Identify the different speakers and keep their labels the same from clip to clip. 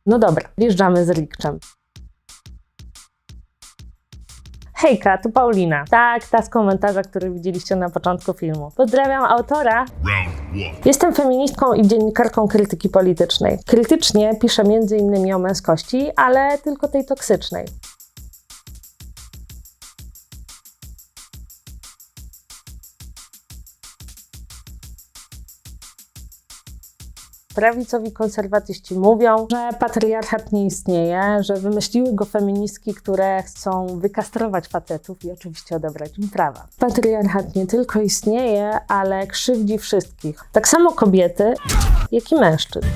Speaker 1: No dobra, wjeżdżamy z Rikczem. Hejka, tu Paulina. Tak, ta z komentarza, który widzieliście na początku filmu. Pozdrawiam autora. Jestem feministką i dziennikarką krytyki politycznej. Krytycznie piszę m.in. o męskości, ale tylko tej toksycznej. Prawicowi konserwatyści mówią, że patriarchat nie istnieje, że wymyśliły go feministki, które chcą wykastrować facetów i oczywiście odebrać im prawa. Patriarchat nie tylko istnieje, ale krzywdzi wszystkich. Tak samo kobiety, jak i mężczyzn.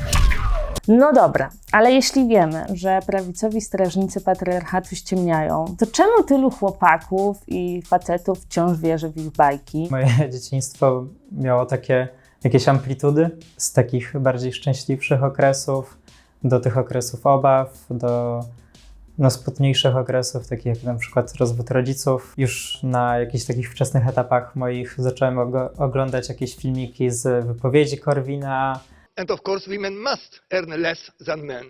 Speaker 1: No dobra, ale jeśli wiemy, że prawicowi strażnicy patriarchatu ściemniają, to czemu tylu chłopaków i facetów wciąż wierzy w ich bajki?
Speaker 2: Moje dzieciństwo miało takie jakieś amplitudy z takich bardziej szczęśliwszych okresów do tych okresów obaw, do smutniejszych okresów, takich jak na przykład rozwód rodziców. Już na jakichś takich wczesnych etapach moich zacząłem oglądać jakieś filmiki z wypowiedzi Korwina.
Speaker 3: And of course, women must earn less than men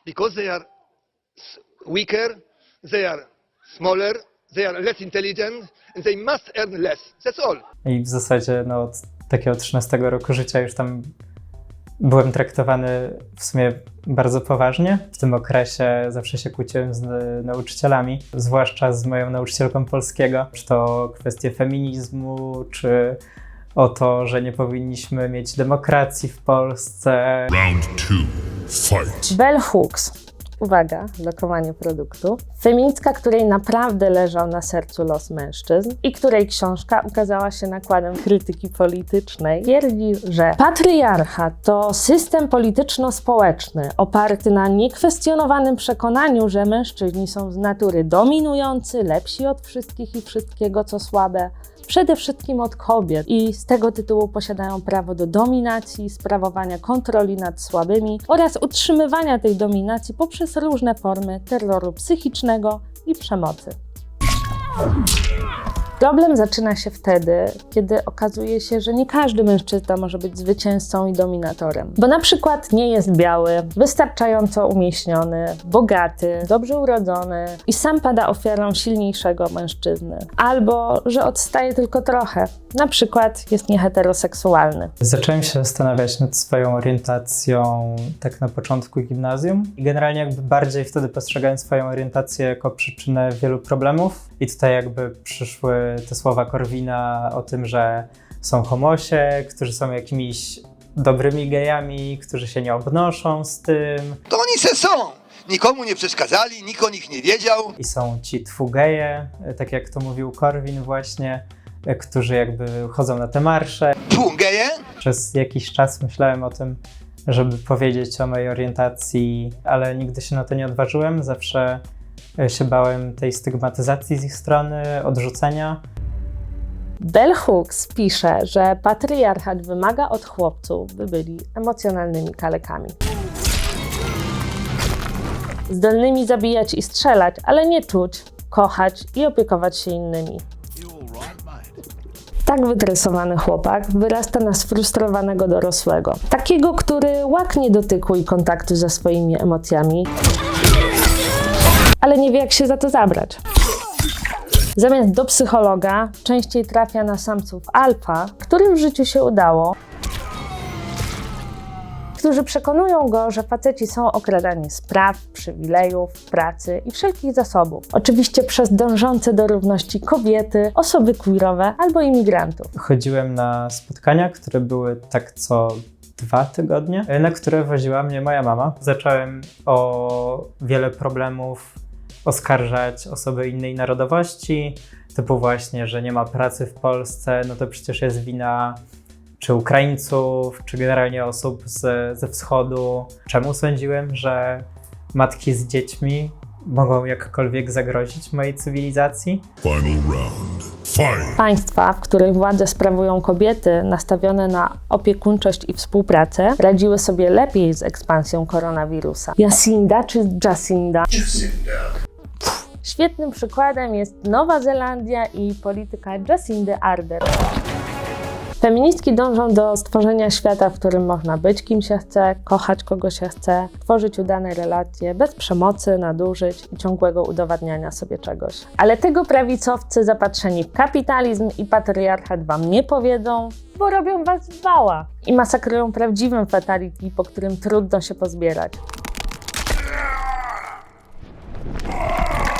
Speaker 3: because they are weaker, they are smaller, they are less intelligent, and they must earn less. That's all.
Speaker 2: I w zasadzie od takiego 13 roku życia już tam byłem traktowany w sumie bardzo poważnie. W tym okresie zawsze się kłóciłem z nauczycielami, zwłaszcza z moją nauczycielką polskiego. Czy to kwestie feminizmu, czy o to, że nie powinniśmy mieć demokracji w Polsce.
Speaker 4: Round 2, fight.
Speaker 1: Bell Hooks. Uwaga, lokowanie produktu. Feministka, której naprawdę leżał na sercu los mężczyzn i której książka ukazała się nakładem krytyki politycznej, twierdzi, że patriarchat to system polityczno-społeczny oparty na niekwestionowanym przekonaniu, że mężczyźni są z natury dominujący, lepsi od wszystkich i wszystkiego, co słabe, przede wszystkim od kobiet i z tego tytułu posiadają prawo do dominacji, sprawowania kontroli nad słabymi oraz utrzymywania tej dominacji poprzez różne formy terroru psychicznego i przemocy. Problem zaczyna się wtedy, kiedy okazuje się, że nie każdy mężczyzna może być zwycięzcą i dominatorem. Bo na przykład nie jest biały, wystarczająco umieśniony, bogaty, dobrze urodzony i sam pada ofiarą silniejszego mężczyzny. Albo, że odstaje tylko trochę. Na przykład jest nieheteroseksualny.
Speaker 2: Zacząłem się zastanawiać nad swoją orientacją tak na początku gimnazjum i generalnie jakby bardziej wtedy postrzegałem swoją orientację jako przyczynę wielu problemów i tutaj jakby przyszły te słowa Korwina o tym, że są homosie, którzy są jakimiś dobrymi gejami, którzy się nie obnoszą z tym.
Speaker 5: To oni se są! Nikomu nie przeszkadzali, nikt o nich nie wiedział.
Speaker 2: I są ci tfugeje, tak jak to mówił Korwin właśnie, którzy jakby chodzą na te marsze.
Speaker 5: Geje?
Speaker 2: Przez jakiś czas myślałem o tym, żeby powiedzieć o mojej orientacji, ale nigdy się na to nie odważyłem. Zawsze się bałem tej stygmatyzacji z ich strony, odrzucenia.
Speaker 1: Bell Hooks pisze, że patriarchat wymaga od chłopców, by byli emocjonalnymi kalekami. Zdolnymi zabijać i strzelać, ale nie czuć, kochać i opiekować się innymi. Tak wytresowany chłopak wyrasta na sfrustrowanego dorosłego. Takiego, który łaknie dotyku i kontaktu ze swoimi emocjami, ale nie wie, jak się za to zabrać. Zamiast do psychologa częściej trafia na samców alfa, którym w życiu się udało, którzy przekonują go, że faceci są okradani z praw, przywilejów, pracy i wszelkich zasobów. Oczywiście przez dążące do równości kobiety, osoby queerowe albo imigrantów.
Speaker 2: Chodziłem na spotkania, które były tak co 2 tygodnie, na które woziła mnie moja mama. Zacząłem o wiele problemów oskarżać osoby innej narodowości, typu właśnie, że nie ma pracy w Polsce, no to przecież jest wina czy Ukraińców, czy generalnie osób ze wschodu. Czemu sądziłem, że matki z dziećmi mogą jakkolwiek zagrozić mojej cywilizacji?
Speaker 4: Final round, fight.
Speaker 1: Państwa, w których władzę sprawują kobiety nastawione na opiekuńczość i współpracę, radziły sobie lepiej z ekspansją koronawirusa. Jacinda czy Jacinda? Świetnym przykładem jest Nowa Zelandia i polityka Jacindy Ardern. Feministki dążą do stworzenia świata, w którym można być kim się chce, kochać kogo się chce, tworzyć udane relacje bez przemocy, nadużyć i ciągłego udowadniania sobie czegoś. Ale tego prawicowcy zapatrzeni w kapitalizm i patriarchat wam nie powiedzą, bo robią was w wała i masakrują prawdziwym fatality, po którym trudno się pozbierać.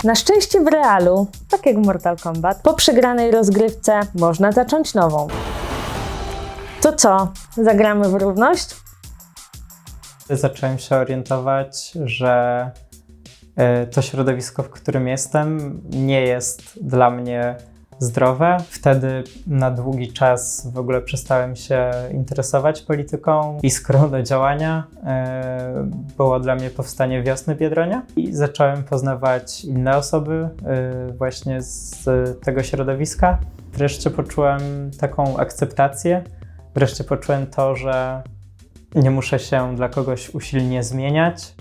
Speaker 1: Na szczęście w realu, tak jak w Mortal Kombat, po przegranej rozgrywce można zacząć nową. To co, zagramy w równość?
Speaker 2: Zacząłem się orientować, że to środowisko, w którym jestem, nie jest dla mnie zdrowe. Wtedy na długi czas w ogóle przestałem się interesować polityką. Iskrą do działania było dla mnie powstanie Wiosny Biedronia i zacząłem poznawać inne osoby właśnie z tego środowiska. Wreszcie poczułem taką akceptację, wreszcie poczułem to, że nie muszę się dla kogoś usilnie zmieniać.